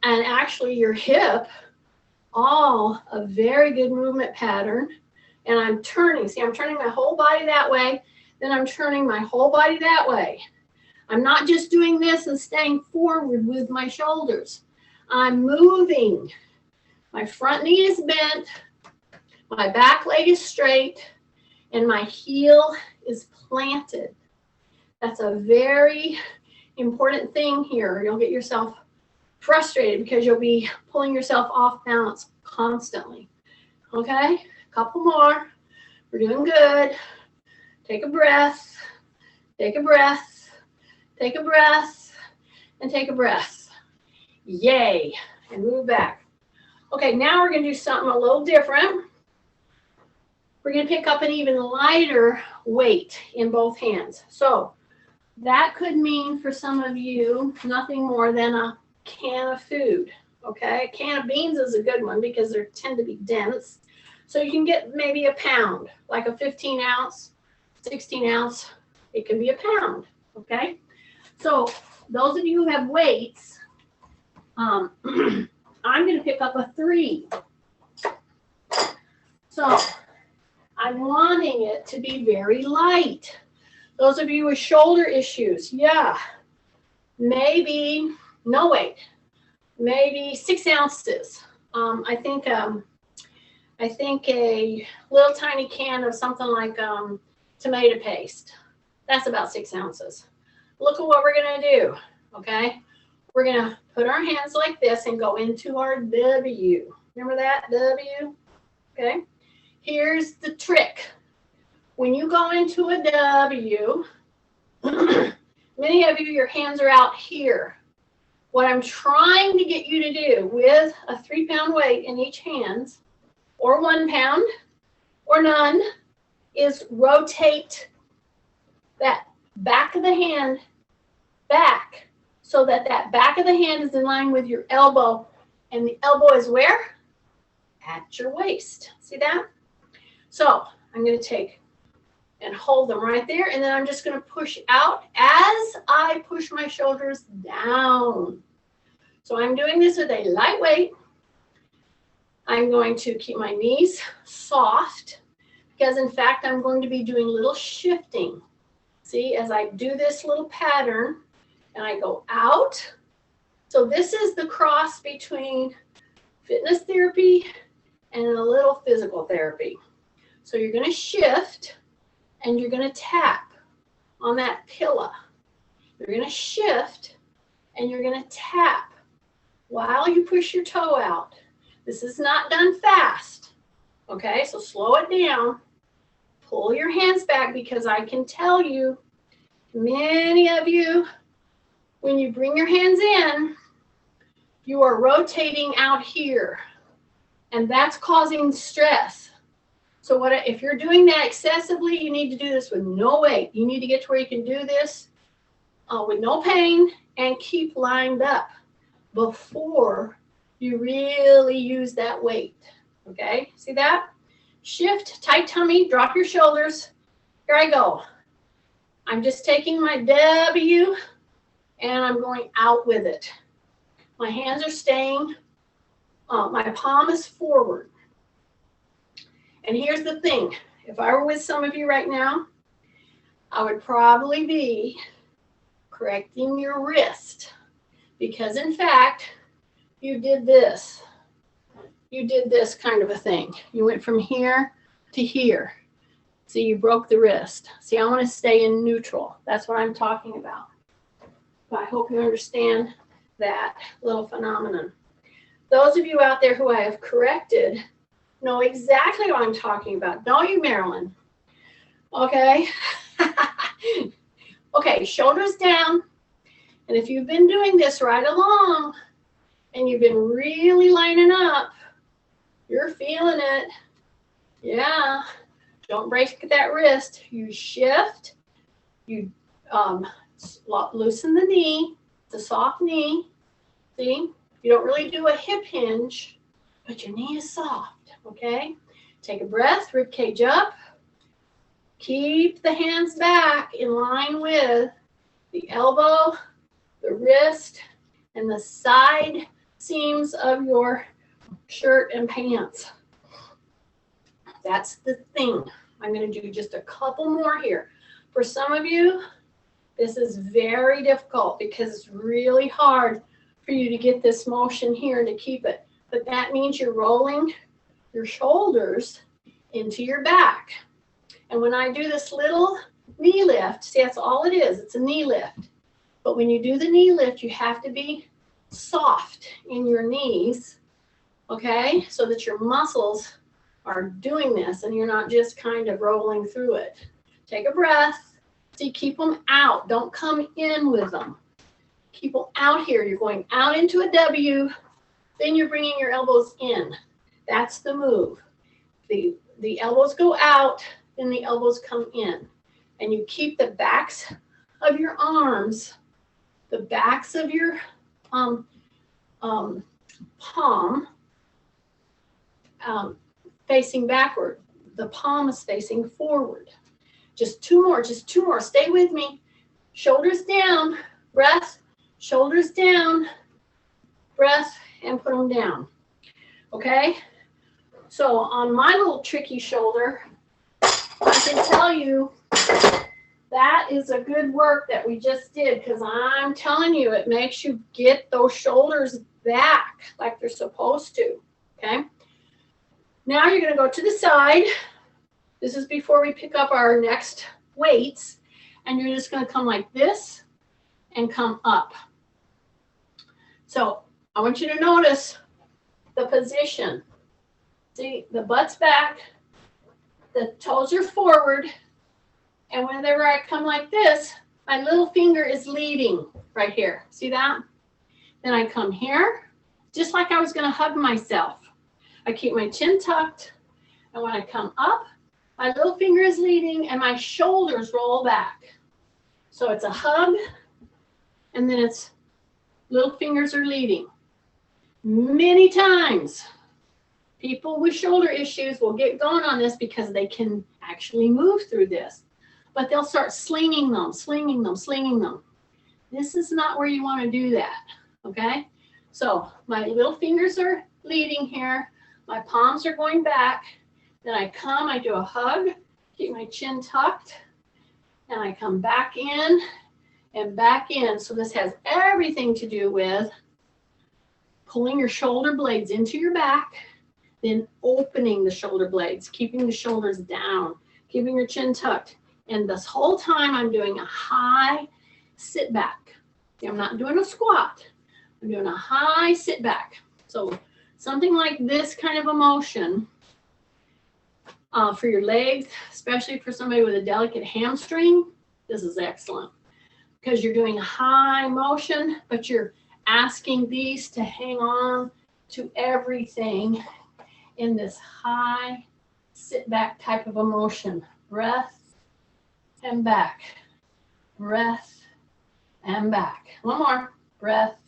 and actually your hip all a very good movement pattern. And I'm turning. See, I'm turning my whole body that way. Then I'm turning my whole body that way. I'm not just doing this and staying forward with my shoulders. I'm moving. My front knee is bent. My back leg is straight. And my heel is planted. That's a very important thing here. You'll get yourself frustrated because you'll be pulling yourself off balance constantly. Okay, a couple more. We're doing good. Take a breath. Take a breath. Take a breath. And take a breath. Yay. And move back. Okay, now we're going to do something a little different. We're going to pick up an even lighter weight in both hands. So that could mean for some of you nothing more than a can of food. Okay, a can of beans is a good one because they tend to be dense. So you can get maybe a pound, like a 15 ounce, 16 ounce. It can be a pound. Okay, so those of you who have weights, I'm going to pick up a 3. So I'm wanting it to be very light. Those of you with shoulder issues, yeah, maybe no weight, maybe 6 ounces. I think a little tiny can of something like tomato paste. That's about 6 ounces. Look at what we're gonna do, okay? We're gonna put our hands like this and go into our W. Remember that, W? Okay. Here's the trick. When you go into a W, many of you, your hands are out here. What I'm trying to get you to do with a 3-pound weight in each hand, or 1 pound, or none, is rotate that back of the hand back so that that back of the hand is in line with your elbow. And the elbow is where? At your waist. See that? So I'm going to take and hold them right there. And then I'm just going to push out as I push my shoulders down. So I'm doing this with a light weight. I'm going to keep my knees soft because, in fact, I'm going to be doing little shifting. See, as I do this little pattern and I go out. So this is the cross between fitness therapy and a little physical therapy. So you're going to shift and you're going to tap on that pillow. You're going to shift and you're going to tap while you push your toe out. This is not done fast. Okay, so slow it down. Pull your hands back because I can tell you, many of you, when you bring your hands in, you are rotating out here. And that's causing stress. So if you're doing that excessively, you need to do this with no weight. You need to get to where you can do this with no pain and keep lined up before you really use that weight. Okay, see that? Shift, tight tummy, drop your shoulders. Here I go. I'm just taking my W and I'm going out with it. My hands are staying, my palm is forward. And here's the thing, if I were with some of you right now, I would probably be correcting your wrist because, in fact, you did this. You did this kind of a thing. You went from here to here. See, you broke the wrist. See, I want to stay in neutral. That's what I'm talking about. I hope you understand that little phenomenon. Those of you out there who I have corrected know exactly what I'm talking about. Don't you, Marilyn? Okay. Okay, shoulders down. And if you've been doing this right along and you've been really lining up, you're feeling it. Yeah. Don't break that wrist. You shift. You loosen the knee. It's a soft knee. See? You don't really do a hip hinge, but your knee is soft. Okay? Take a breath. Rib cage up. Keep the hands back in line with the elbow, the wrist, and the side seams of your shirt and pants. That's the thing. I'm going to do just a couple more here. For some of you, this is very difficult because it's really hard for you to get this motion here to keep it. But that means you're rolling your shoulders into your back. And when I do this little knee lift, see, that's all it is. It's a knee lift. But when you do the knee lift, you have to be soft in your knees, okay, so that your muscles are doing this and you're not just kind of rolling through it. Take a breath. See, keep them out. Don't come in with them. Keep them out here. You're going out into a W, then you're bringing your elbows in. That's the move. The elbows go out, then the elbows come in. And you keep the backs of your arms, the backs of your palm facing backward. The palm is facing forward. Just two more. Stay with me. Shoulders down, breath, shoulders down, breath, and put them down. Okay? So on my little tricky shoulder, I can tell you that is a good work that we just did because I'm telling you, it makes you get those shoulders back like they're supposed to. okay? Now you're gonna go to the side. This is before we pick up our next weights, and you're just gonna come like this and come up. So I want you to notice the position. See, the butt's back, the toes are forward, and whenever I come like this, my little finger is leading right here. See that? Then I come here, just like I was gonna hug myself. I keep my chin tucked, and when I come up, my little finger is leading and my shoulders roll back. So it's a hug, and then it's little fingers are leading. Many times, people with shoulder issues will get going on this because they can actually move through this. But they'll start slinging them, slinging them, slinging them. This is not where you want to do that, okay? So my little fingers are leading here. My palms are going back. Then I come, I do a hug, keep my chin tucked, and I come back in and back in. So this has everything to do with pulling your shoulder blades into your back, then opening the shoulder blades, keeping the shoulders down, keeping your chin tucked. And this whole time I'm doing a high sit back. I'm not doing a squat. I'm doing a high sit back. So something like this kind of a motion for your legs, especially for somebody with a delicate hamstring, this is excellent because you're doing high motion, but you're asking these to hang on to everything in this high sit back type of a motion. Breath and back, breath and back. One more, breath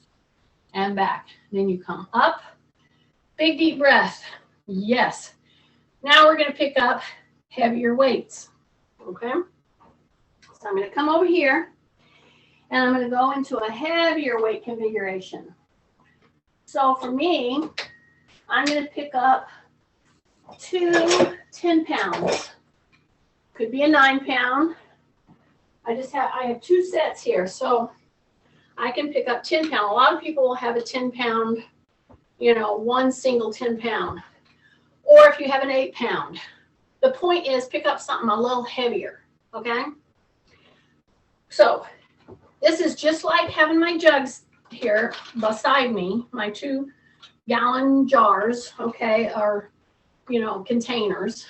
and back. Then you come up, big deep breath. Yes. Now we're going to pick up heavier weights, okay? So I'm going to come over here, and I'm going to go into a heavier weight configuration. So for me, I'm going to pick up 2 10 pounds. Could be a 9 pound. I have 2 sets here, so I can pick up 10 pound. A lot of people will have a 10 pound, one single 10 pound. Or if you have an 8 pound. The point is pick up something a little heavier, okay? So this is just like having my jugs here beside me, my 2-gallon jars, okay, or, containers.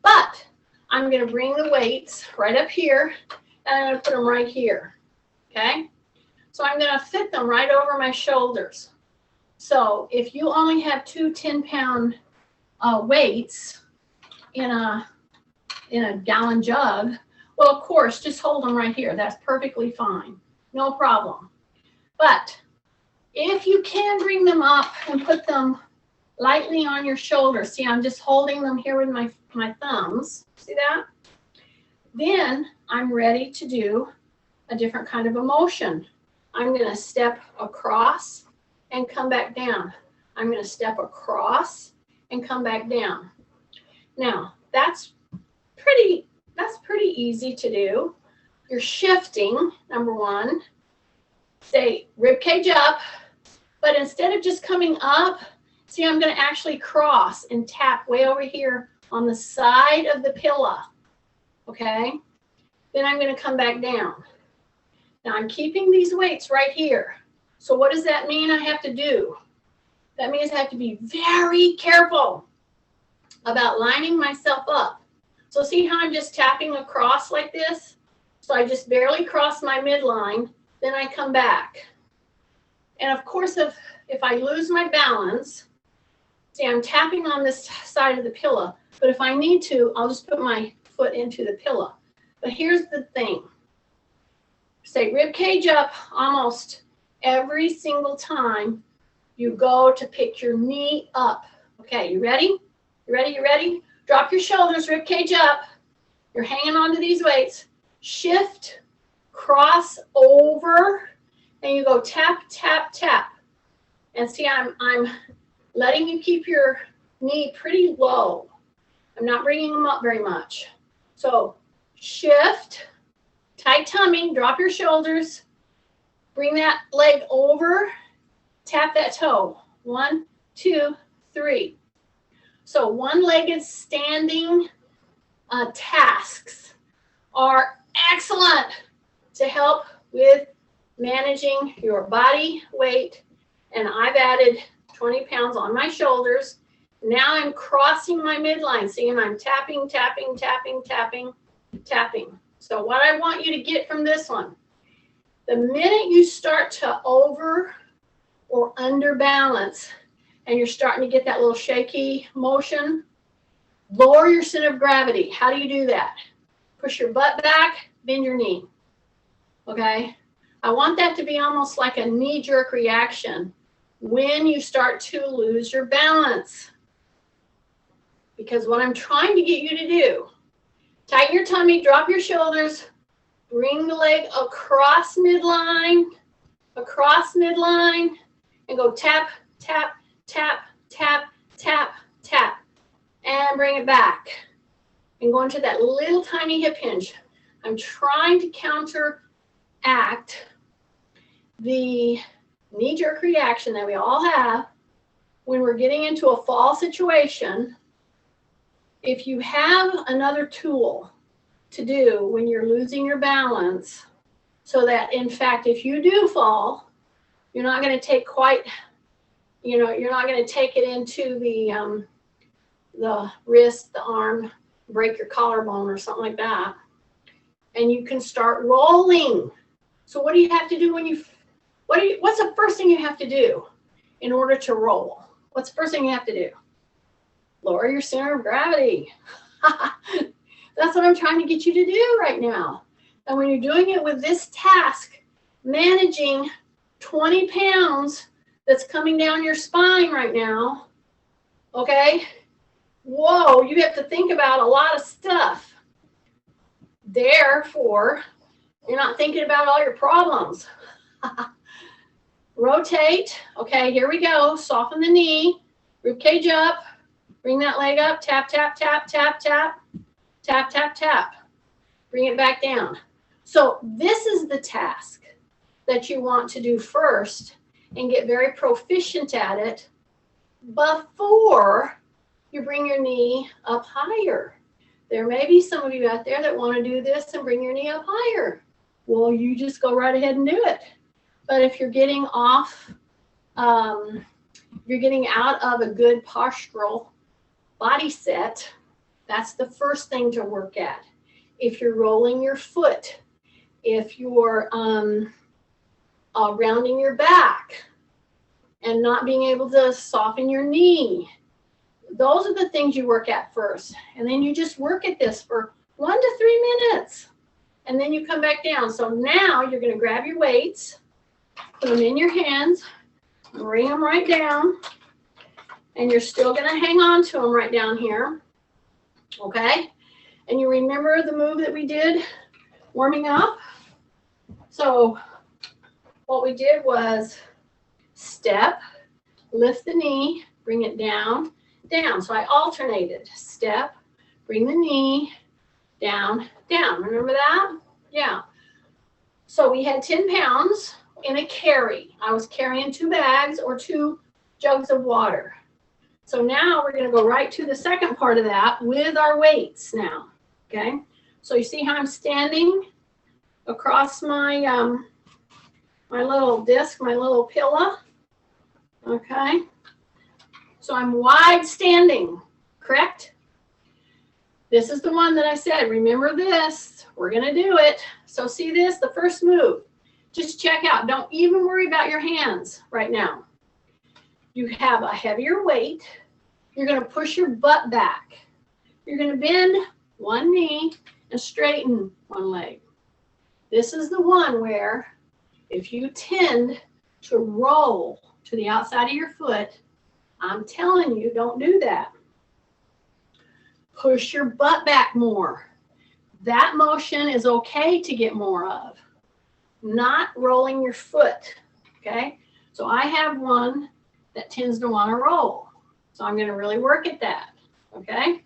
But I'm going to bring the weights right up here, and I'm going to put them right here, okay? So I'm going to fit them right over my shoulders. So if you only have 2 10-pound weights in a gallon jug, well, of course, just hold them right here. That's perfectly fine. No problem. But if you can bring them up and put them lightly on your shoulder, see, I'm just holding them here with my thumbs. See that? Then I'm ready to do a different kind of a motion. I'm going to step across and come back down. I'm going to step across and come back down. Now, that's pretty easy to do. You're shifting, number one. Say rib cage up, but instead of just coming up, see, I'm going to actually cross and tap way over here on the side of the pillow. Okay? Then I'm going to come back down. Now I'm keeping these weights right here. So what does that mean I have to do? That means I have to be very careful about lining myself up. So see how I'm just tapping across like this? So I just barely cross my midline, then I come back. And of course, if I lose my balance, see, I'm tapping on this side of the pillow, but if I need to, I'll just put my foot into the pillow. But here's the thing. Say rib cage up almost every single time you go to pick your knee up. Okay, you ready? You ready? You ready? Drop your shoulders, rib cage up. You're hanging on to these weights. Shift, cross over, and you go tap, tap, tap. And see, I'm letting you keep your knee pretty low. I'm not bringing them up very much. So shift, tight tummy, drop your shoulders, bring that leg over, tap that toe. 1, 2, 3. So one-legged standing tasks are excellent to help with managing your body weight. And I've added 20 pounds on my shoulders. Now I'm crossing my midline. See, and I'm tapping, tapping, tapping, tapping, tapping. So what I want you to get from this one, the minute you start to over or under balance and you're starting to get that little shaky motion, lower your center of gravity. How do you do that? Push your butt back, bend your knee. Okay? I want that to be almost like a knee-jerk reaction when you start to lose your balance. Because what I'm trying to get you to do, tighten your tummy, drop your shoulders, bring the leg across midline, and go tap, tap, tap, tap, tap, tap, and bring it back. And go into that little tiny hip hinge. I'm trying to counteract the knee-jerk reaction that we all have when we're getting into a fall situation. If you have another tool to do when you're losing your balance, so that in fact, if you do fall, you're not going to take quite, you're not going to take it into the wrist, the arm, break your collarbone or something like that. And you can start rolling. So what do you have to do when what's the first thing you have to do in order to roll? What's the first thing you have to do? Lower your center of gravity. That's what I'm trying to get you to do right now. And when you're doing it with this task, managing 20 pounds that's coming down your spine right now, okay? Whoa, you have to think about a lot of stuff. Therefore, you're not thinking about all your problems. Rotate. Okay, here we go. Soften the knee. Rib cage up. Bring that leg up. Tap, tap, tap, tap, tap. Tap, tap, tap. Bring it back down. So this is the task that you want to do first and get very proficient at it before you bring your knee up higher. There may be some of you out there that want to do this and bring your knee up higher. Well, you just go right ahead and do it. But if you're getting off, you're getting out of a good postural body set, that's the first thing to work at. If you're rolling your foot, if you're rounding your back and not being able to soften your knee, those are the things you work at first. And then you just work at this for 1 to 3 minutes. And then you come back down. So now you're going to grab your weights, put them in your hands, bring them right down. And you're still going to hang on to them right down here. Okay? And you remember the move that we did warming up? So what we did was step, lift the knee, bring it down, down. So I alternated. Step, bring the knee, down, down. Remember that? Yeah. So we had 10 pounds in a carry. I was carrying 2 bags or 2 jugs of water. So now we're going to go right to the second part of that with our weights now. Okay. So you see how I'm standing across my my little disc, my little pillow. Okay. So I'm wide standing, correct? This is the one that I said, remember this, we're going to do it. So see this, the first move, just check out. Don't even worry about your hands right now. You have a heavier weight. You're going to push your butt back. You're going to bend one knee and straighten one leg. This is the one where if you tend to roll to the outside of your foot, I'm telling you, don't do that. Push your butt back more. That motion is okay to get more of, not rolling your foot, okay? So I have one that tends to want to roll. So I'm going to really work at that, okay?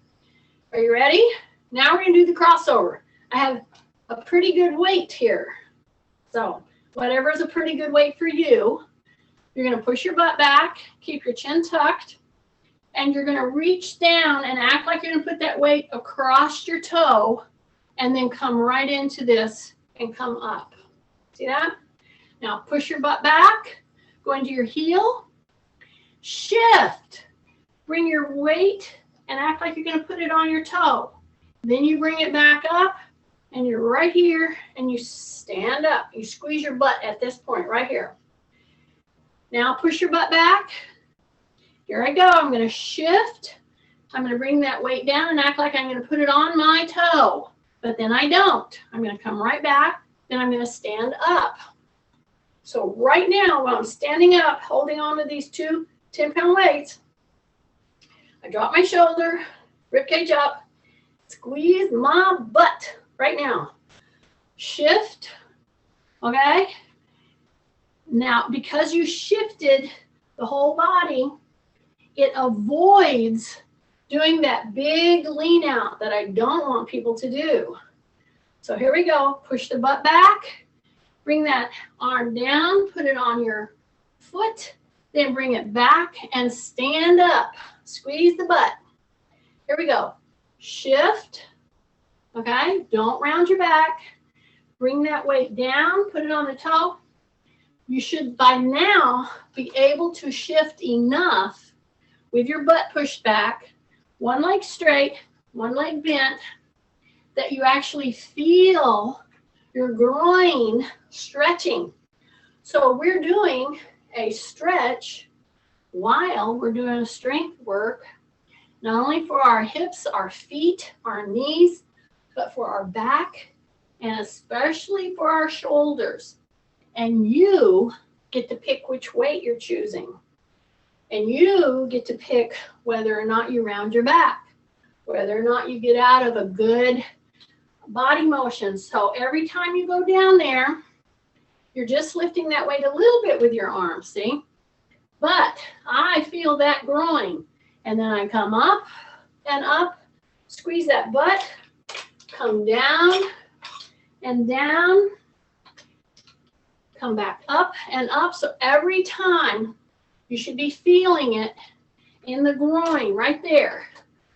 Are you ready? Now we're going to do the crossover. I have a pretty good weight here. So whatever is a pretty good weight for you, you're going to push your butt back, keep your chin tucked, And you're going to reach down and act like you're going to put that weight across your toe and then come right into this and come up. See that? Now push your butt back, go into your heel, shift, bring your weight and act like you're going to put it on your toe. Then you bring it back up and you're right here and you stand up. You squeeze your butt at this point right here. Now push your butt back. Here I go. I'm going to shift. I'm going to bring that weight down and act like I'm going to put it on my toe. But then I don't. I'm going to come right back. Then I'm going to stand up. So right now, while I'm standing up, holding on to these two 10-pound weights, I drop my shoulder, ribcage up, squeeze my butt right now. Shift. Okay? Now, because you shifted the whole body, it avoids doing that big lean out that I don't want people to do. So here we go. Push the butt back. Bring that arm down. Put it on your foot. Then bring it back and stand up. Squeeze the butt. Here we go. Shift. Okay? Don't round your back. Bring that weight down. Put it on the toe. You should by now be able to shift enough with your butt pushed back, one leg straight, one leg bent, that you actually feel your groin stretching. So we're doing a stretch while we're doing a strength work, not only for our hips, our feet, our knees, but for our back and especially for our shoulders. And you get to pick which weight you're choosing. And you get to pick whether or not you round your back, whether or not you get out of a good body motion. So every time you go down there, you're just lifting that weight a little bit with your arms, see? But I feel that groin. And then I come up and up, squeeze that butt, come down and down, come back up and up. So every time you should be feeling it in the groin right there.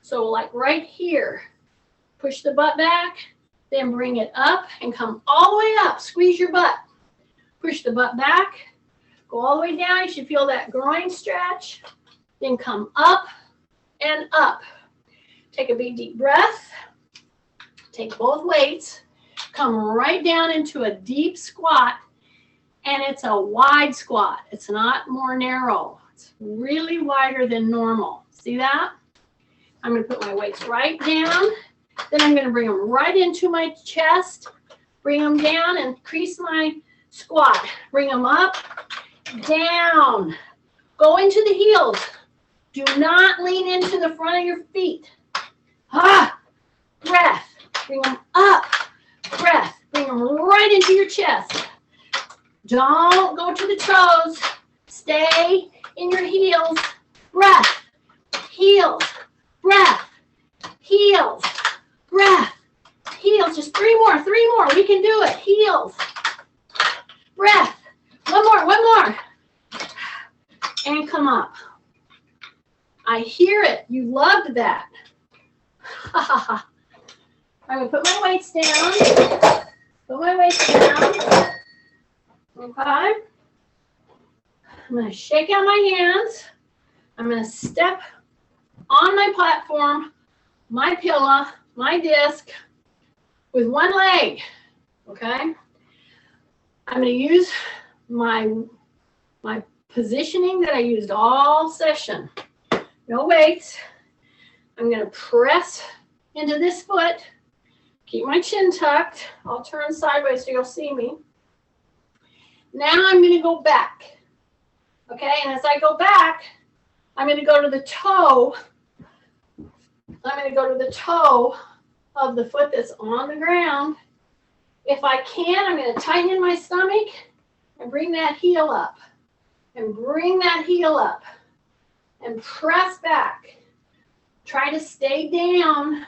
So like right here, push the butt back, then bring it up and come all the way up. Squeeze your butt. Push the butt back, go all the way down. You should feel that groin stretch. Then come up and up. Take a big deep breath. Take both weights. Come right down into a deep squat. And it's a wide squat. It's not more narrow. It's really wider than normal. See that? I'm going to put my weights right down. Then I'm going to bring them right into my chest. Bring them down and crease my squat. Bring them up, down. Go into the heels. Do not lean into the front of your feet. Breath. Bring them up. Breath. Bring them right into your chest. Don't go to the toes. Stay in your heels. Breath. Heels. Breath. Heels. Breath. Heels. Just three more. We can do it. Heels. Breath. One more. And come up. I hear it. You loved that. I'm going to put my weights down. Okay. I'm going to shake out my hands. I'm going to step on my platform, my pillow, my disc with one leg. Okay. I'm going to use my positioning that I used all session. No weights. I'm going to press into this foot. Keep my chin tucked. I'll turn sideways so you'll see me. Now I'm going to go back. Okay, and as I go back, I'm going to go to the toe. I'm going to go to the toe of the foot that's on the ground. If I can, I'm going to tighten in my stomach and bring that heel up. And bring that heel up. And press back. Try to stay down.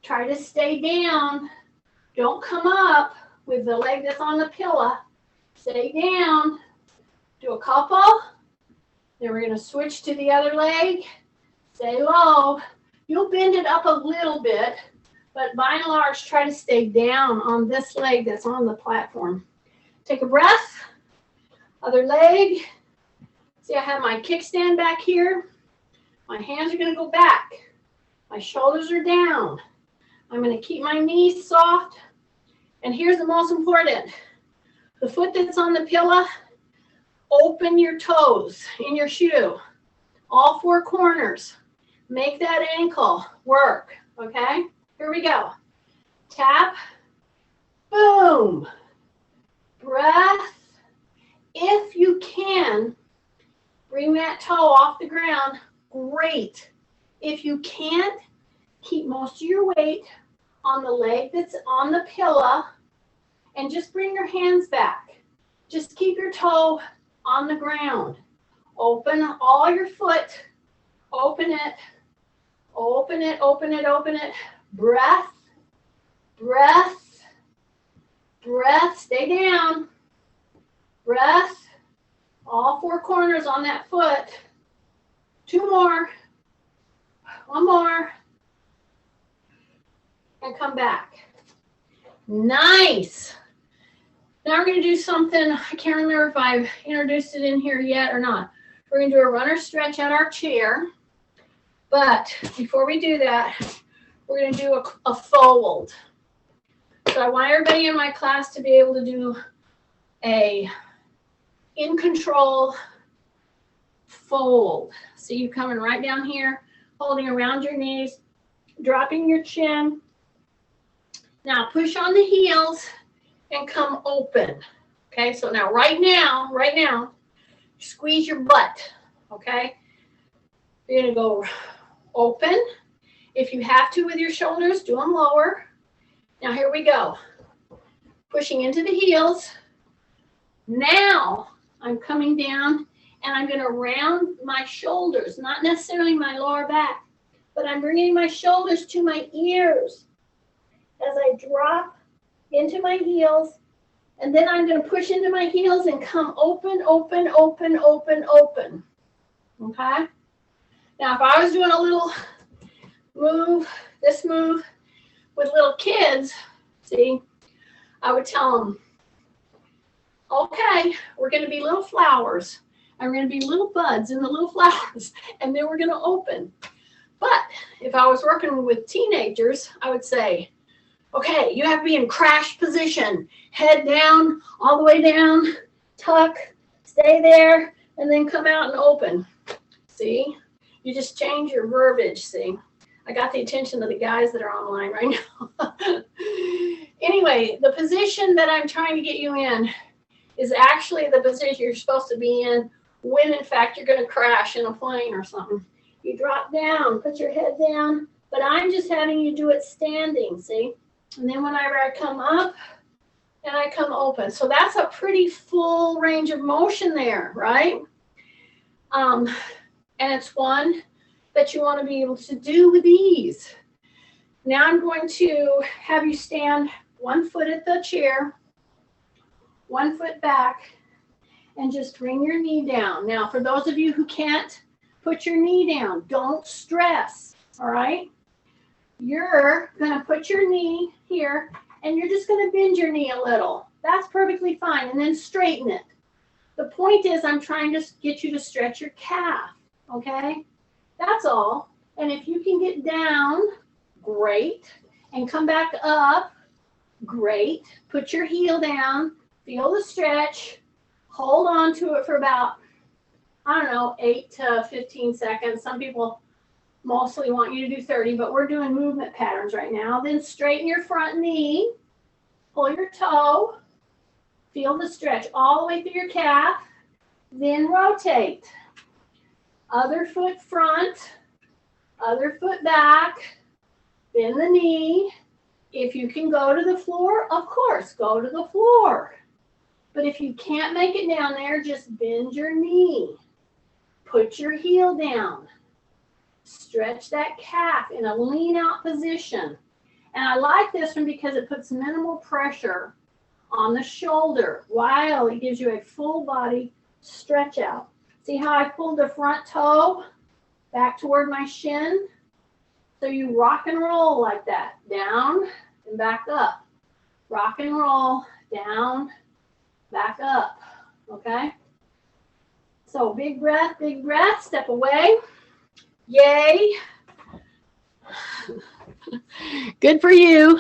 Try to stay down. Don't come up with the leg that's on the pillow. Stay down. Do a couple. Then we're going to switch to the other leg. Stay low. You'll bend it up a little bit, but by and large, try to stay down on this leg that's on the platform. Take a breath. Other leg. See, I have my kickstand back here. My hands are going to go back. My shoulders are down. I'm going to keep my knees soft. And here's the most important. The foot that's on the pillow, open your toes in your shoe. All four corners. Make that ankle work, okay? Here we go. Tap, boom. Breath. If you can, bring that toe off the ground. Great. If you can't, keep most of your weight on the leg that's on the pillow and just bring your hands back. Just keep your toe on the ground. Open all your foot. Open it. Open it, open it, open it. Breath, breath, breath. Stay down. Breath. All four corners on that foot. 2 more. 1 more. And come back. Nice. Now we're going to do something. I can't remember if I've introduced it in here yet or not. We're going to do a runner stretch at our chair. But before we do that, we're going to do a fold. So I want everybody in my class to be able to do a in control fold. So you coming right down here, holding around your knees, dropping your chin. Now push on the heels and come open. Okay, so now right now, squeeze your butt. Okay, you're going to go open. If you have to with your shoulders, do them lower. Now here we go. Pushing into the heels. Now I'm coming down and I'm going to round my shoulders, not necessarily my lower back, but I'm bringing my shoulders to my ears as I drop into my heels. And then I'm going to push into my heels and come open, open, open, open, open. Okay? Now, if I was doing a little move, this move with little kids, see, I would tell them, okay, we're going to be little flowers. And we're going to be little buds in the little flowers. And then we're going to open. But if I was working with teenagers, I would say, okay, you have to be in crash position. Head down, all the way down, tuck, stay there, and then come out and open. See? You just change your verbiage, see? I got the attention of the guys that are online right now. Anyway, the position that I'm trying to get you in is actually the position you're supposed to be in when, in fact, you're going to crash in a plane or something. You drop down, put your head down, but I'm just having you do it standing, see? And then whenever I come up and I come open. So that's a pretty full range of motion there, right? And it's one that you want to be able to do with ease. Now I'm going to have you stand 1 foot at the chair, 1 foot back, and just bring your knee down. Now, for those of you who can't put your knee down, don't stress, all right? You're going to put your knee here, and you're just going to bend your knee a little. That's perfectly fine, and then straighten it. The point is I'm trying to get you to stretch your calf, okay? That's all. And if you can get down, great. And come back up, great. Put your heel down, feel the stretch, hold on to it for about, 8 to 15 seconds. Some people mostly want you to do 30, but we're doing movement patterns right now. Then straighten your front knee, pull your toe, feel the stretch all the way through your calf, then rotate. Other foot front, other foot back, bend the knee. If you can go to the floor, of course, go to the floor. But if you can't make it down there, just bend your knee. Put your heel down. Stretch that calf in a lean out position. And I like this one because it puts minimal pressure on the shoulder while it gives you a full body stretch out. See how I pulled the front toe? back toward my shin. So you rock and roll like that, down and back up. Rock and roll, down, back up, okay? So big breath, step away. Yay. Good for you.